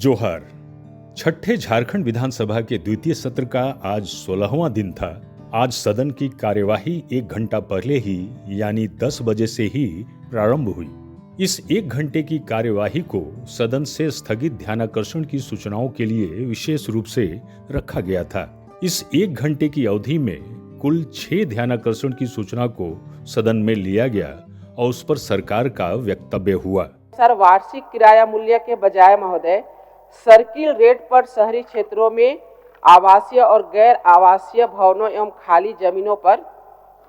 जोहार। छठे झारखंड विधानसभा के द्वितीय सत्र का आज 16वां दिन था। आज सदन की कार्यवाही 1 घंटा पहले ही यानी 10 बजे से ही प्रारंभ हुई। इस 1 घंटे की कार्यवाही को सदन से स्थगित ध्यानाकर्षण की सूचनाओं के लिए विशेष रूप से रखा गया था। इस 1 घंटे की अवधि में कुल 6 ध्यानाकर्षण की सूचना को सदन में लिया गया और उस पर सरकार का वक्तव्य हुआ। सर, वार्षिक किराया मूल्य के बजाय महोदय सर्किल रेट पर शहरी क्षेत्रों में आवासीय और गैर आवासीय भवनों एवं खाली जमीनों पर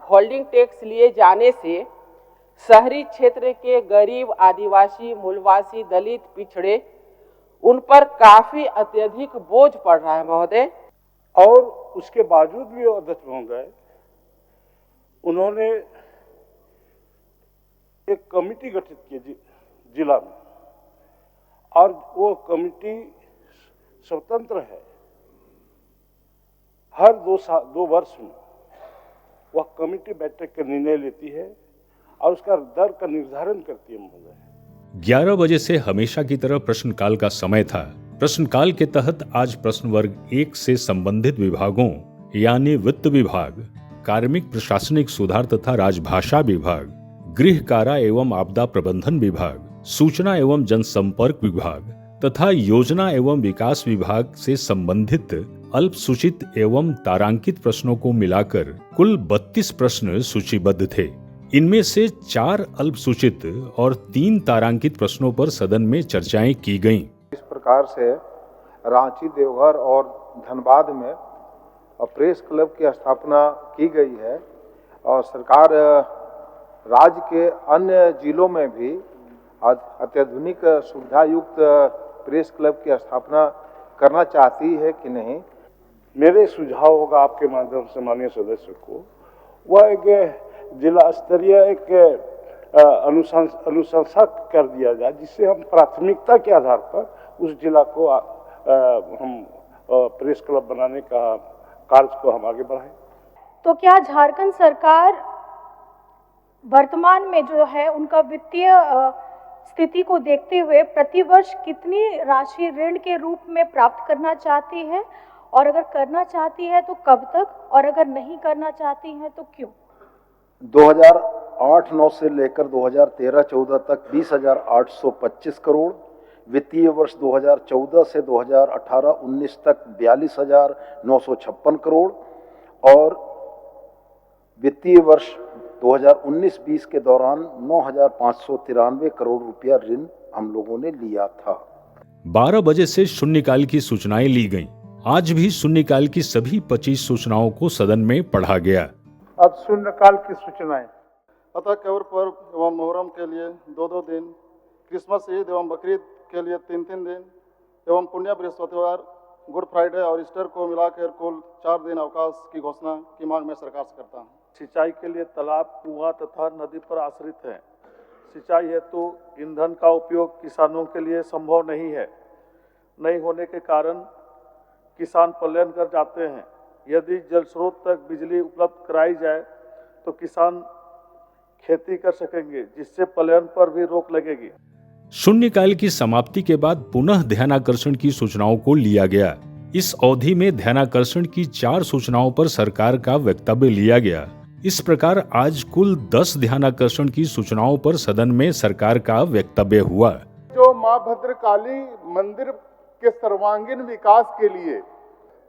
होल्डिंग टैक्स लिए जाने से शहरी क्षेत्र के गरीब, आदिवासी, मूलवासी, दलित, पिछड़े उन पर काफी अत्यधिक बोझ पड़ रहा है महोदय। और उसके बावजूद भी अध्यक्ष महोदय उन्होंने एक कमेटी गठित की जिला में, और वो कमेटी स्वतंत्र है। हर 2 वर्ष में वह कमेटी बैठक के निर्णय लेती है और उसका दर का निर्धारण करती है महोदय। 11 बजे से हमेशा की तरह प्रश्नकाल का समय था। प्रश्नकाल के तहत आज प्रश्न वर्ग 1 से संबंधित विभागों यानी वित्त विभाग, कार्मिक प्रशासनिक सुधार तथा राजभाषा विभाग, गृह कारा एवं आपदा प्रबंधन विभाग, सूचना एवं जनसंपर्क विभाग तथा योजना एवं विकास विभाग से संबंधित अल्पसूचित एवं तारांकित प्रश्नों को मिलाकर कुल 32 प्रश्न सूचीबद्ध थे। इनमें से 4 अल्पसूचित और 3 तारांकित प्रश्नों पर सदन में चर्चाएं की गईं। इस प्रकार से रांची, देवघर और धनबाद में प्रेस क्लब की स्थापना की गई है और सरकार राज्य के अन्य जिलों में भी अत्याधुनिक सुविधा युक्त प्रेस क्लब की स्थापना करना चाहती है कि नहीं। मेरे सुझाव होगा आपके माध्यम से माननीय सदस्य को, वह एक जिला स्तरीय एक अनुशंसा कर दिया जाए, जिससे हम प्राथमिकता के आधार पर उस जिला को हम प्रेस क्लब बनाने का कार्य को हम आगे बढ़ाएं। तो क्या झारखंड सरकार वर्तमान में जो है उनका वित्तीय स्थिति को देखते हुए प्रतिवर्ष कितनी राशि ऋण के रूप में प्राप्त करना चाहती है, और अगर करना चाहती है तो कब तक, और अगर नहीं करना चाहती है तो क्यों? 2008-9 से लेकर 2013-14 तक 20,825 करोड़, वित्तीय वर्ष 2014 से 2018-19 तक 42,956 करोड़ और वित्तीय वर्ष 2019-20 के दौरान 9,593 करोड़ रुपया ऋण हम लोगों ने लिया था। 12 बजे से शून्यकाल की सूचनाएं ली गईं। आज भी शून्यकाल की सभी 25 सूचनाओं को सदन में पढ़ा गया। अब शून्यकाल की सूचनाएं। अतः केवल पर्व एवं मुहर्रम के लिए 2-2 दिन, क्रिसमस, ईद एवं बकरीद के लिए 3-3 दिन एवं पुण्य बृहस्पतिवार, गुड फ्राइडे और ईस्टर को मिलाकर कुल 4 दिन अवकाश की घोषणा की मांग मैं सरकार से करता हूँ। सिंचाई के लिए तालाब, कुआं तथा नदी पर आश्रित है। सिंचाई हेतु ईंधन का उपयोग किसानों के लिए संभव नहीं होने के कारण किसान पलायन कर जाते हैं। यदि जल स्रोत तक बिजली उपलब्ध कराई जाए तो किसान खेती कर सकेंगे, जिससे पलायन पर भी रोक लगेगी। शून्यकाल की समाप्ति के बाद पुनः ध्यानाकर्षण की सूचनाओं को लिया गया। इस अवधि में ध्यानाकर्षण की 4 सूचनाओं पर सरकार का वक्तव्य लिया गया। इस प्रकार आज कुल 10 ध्यानाकर्षण की सूचनाओं पर सदन में सरकार का वक्तव्य हुआ। जो मां भद्रकाली मंदिर के सर्वांगीण विकास के लिए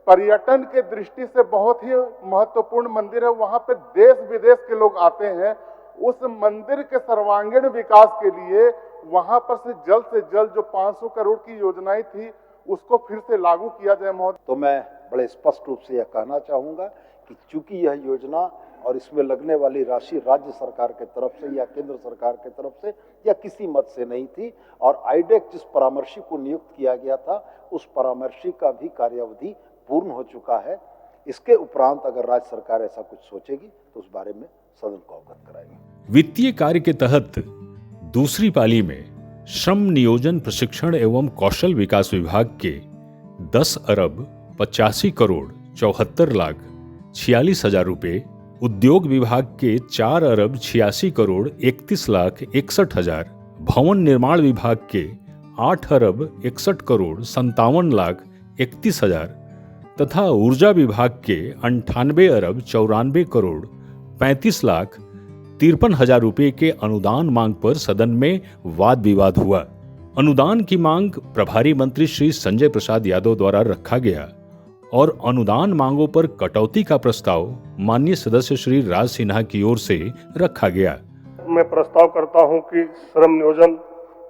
पर्यटन के दृष्टि से बहुत ही महत्वपूर्ण मंदिर है, वहां पे देश विदेश के लोग आते हैं। उस मंदिर के सर्वांगीण विकास के लिए वहां पर से जल्द जो 500 करोड़ की योजनाएं थी उसको फिर से लागू किया जाए महोदय। तो मैं बड़े स्पष्ट रूप से यह कहना चाहूँगा कि चूंकि यह योजना और इसमें लगने वाली राशि राज्य सरकार के तरफ से या केंद्र सरकार के तरफ से या किसी मत से नहीं थी, और आईडेक जिस परामर्शी को नियुक्त किया गया था उस परामर्शी का भी कार्यावधि पूर्ण हो चुका है। इसके उपरांत अगर राज्य सरकार ऐसा कुछ सोचेगी तो उस बारे में सदन को अवगत कराएगी। वित्तीय कार्य के तहत दूसरी पाली में श्रम नियोजन प्रशिक्षण एवं कौशल विकास विभाग के 10,85,74,74,46,46,000 रुपए, उद्योग विभाग के 4,86,31,61,000, भवन निर्माण विभाग के 8 अरब 61 करोड़ 57 लाख 31 हजार तथा ऊर्जा विभाग के 98 अरब 94 करोड़ 35 लाख 53 हजार रुपये के अनुदान मांग पर सदन में वाद विवाद हुआ। अनुदान की मांग प्रभारी मंत्री श्री संजय प्रसाद यादव द्वारा रखा गया और अनुदान मांगों पर कटौती का प्रस्ताव माननीय सदस्य श्री राज सिन्हा की ओर से रखा गया। मैं प्रस्ताव करता हूं कि श्रम नियोजन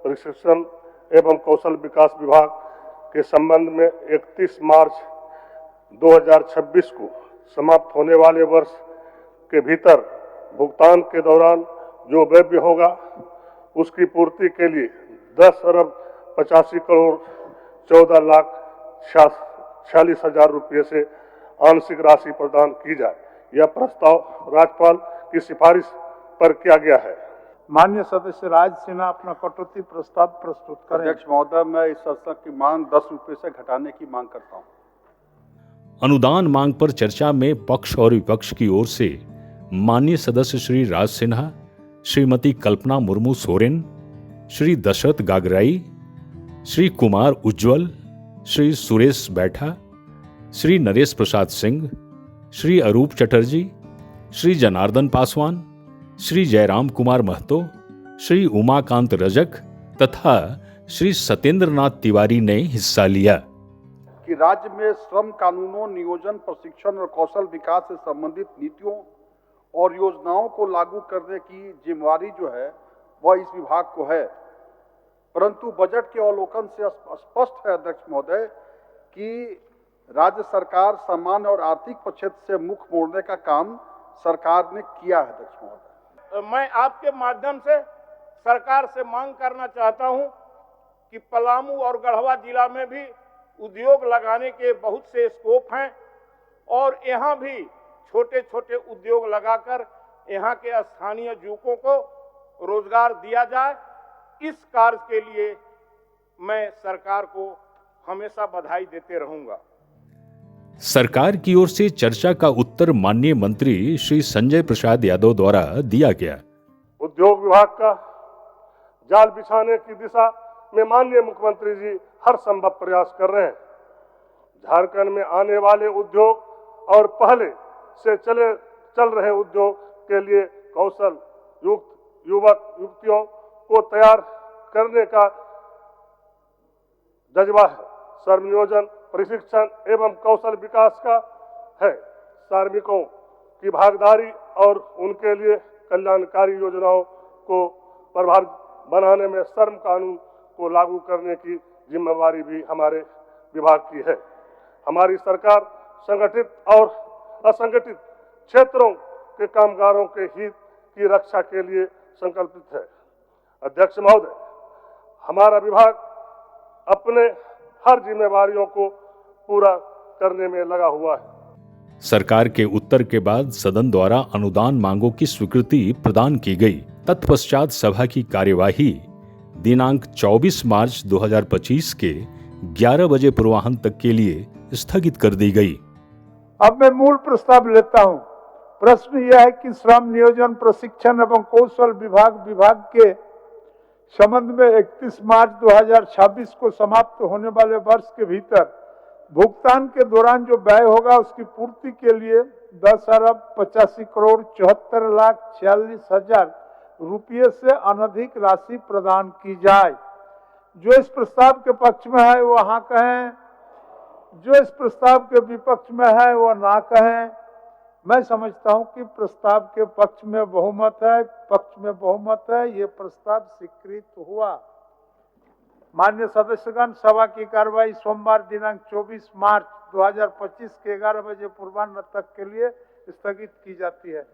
प्रशिक्षण एवं कौशल विकास विभाग के संबंध में 31 मार्च 2026 को समाप्त होने वाले वर्ष के भीतर भुगतान के दौरान जो व्यय होगा उसकी पूर्ति के लिए 10 अरब 85 करोड़ 14 लाख 46 हजार रुपये से आंशिक राशि प्रदान की जाए। यह प्रस्ताव राज्यपाल की सिफारिश पर किया गया है। माननीय सदस्य राज सिन्हा अपना कटौती प्रस्ताव प्रस्तुत करें। अध्यक्ष महोदय, मैं इस संस्था की मांग 10 रुपये से घटाने की मांग करता हूं। अनुदान मांग पर चर्चा में पक्ष और विपक्ष की ओर से माननीय सदस्य श्री राज सिन्हा, श्रीमती कल्पना मुर्मू सोरेन, श्री दशरथ गागराई, श्री कुमार उज्ज्वल, श्री सुरेश बैठा, श्री नरेश प्रसाद सिंह, श्री अरूप चटर्जी, श्री जनार्दन पासवान, श्री जयराम कुमार महतो, श्री उमाकांत रजक तथा श्री सत्येंद्र नाथ तिवारी ने हिस्सा लिया। कि राज्य में श्रम कानूनों, नियोजन, प्रशिक्षण और कौशल विकास से संबंधित नीतियों और योजनाओं को लागू करने की जिम्मेवारी जो है वह इस विभाग को है, परंतु बजट के अवलोकन से स्पष्ट है अध्यक्ष महोदय कि राज्य सरकार सामान्य और आर्थिक पक्षेत्र से मुख मोड़ने का काम सरकार ने किया है। अध्यक्ष महोदय, मैं आपके माध्यम से सरकार से मांग करना चाहता हूं कि पलामू और गढ़वा जिला में भी उद्योग लगाने के बहुत से स्कोप हैं और यहाँ भी छोटे छोटे उद्योग लगाकर यहाँ के स्थानीय युवकों को रोजगार दिया जाए। इस कार्य के लिए मैं सरकार को हमेशा बधाई देते रहूंगा। सरकार की ओर से चर्चा का उत्तर माननीय मंत्री श्री संजय प्रसाद यादव द्वारा दिया गया। उद्योग विभाग का जाल बिछाने की दिशा में माननीय मुख्यमंत्री जी हर संभव प्रयास कर रहे हैं। झारखंड में आने वाले उद्योग और पहले से चल रहे उद्योग के लिए कौशल युक्त युवक युवतियों को तैयार करने का जज्बा है। श्रम नियोजन प्रशिक्षण एवं कौशल विकास का है। श्रमिकों की भागीदारी और उनके लिए कल्याणकारी योजनाओं को प्रभावी बनाने में श्रम कानून को लागू करने की जिम्मेवारी भी हमारे विभाग की है। हमारी सरकार संगठित और असंगठित क्षेत्रों के कामगारों के हित की रक्षा के लिए संकल्पित है। अध्यक्ष महोदय, हमारा विभाग अपने हर जिम्मेवारियों को पूरा करने में लगा हुआ है। सरकार के उत्तर के बाद सदन द्वारा अनुदान मांगों की स्वीकृति प्रदान की गई। तत्पश्चात सभा की कार्यवाही दिनांक 24 मार्च 2025 के 11 बजे पूर्वाह्न तक के लिए स्थगित कर दी गई। अब मैं मूल प्रस्ताव लेता हूं। प्रश्न यह है कि श्रम नियोजन प्रशिक्षण एवं कौशल विभाग के संबंध में 31 मार्च 2026 को समाप्त होने वाले वर्ष के भीतर भुगतान के दौरान जो व्यय होगा उसकी पूर्ति के लिए 10 अरब 85 करोड़ 74 लाख 46 हजार रुपये से अनधिक राशि प्रदान की जाए। जो इस प्रस्ताव के पक्ष में है वो हाँ कहें, जो इस प्रस्ताव के विपक्ष में है वो ना कहें। मैं समझता हूं कि प्रस्ताव के पक्ष में बहुमत है, ये प्रस्ताव स्वीकृत हुआ। माननीय सदस्यगण, सभा की कार्रवाई सोमवार दिनांक 24 मार्च 2025 के 11 बजे पूर्वाह्न तक के लिए स्थगित की जाती है।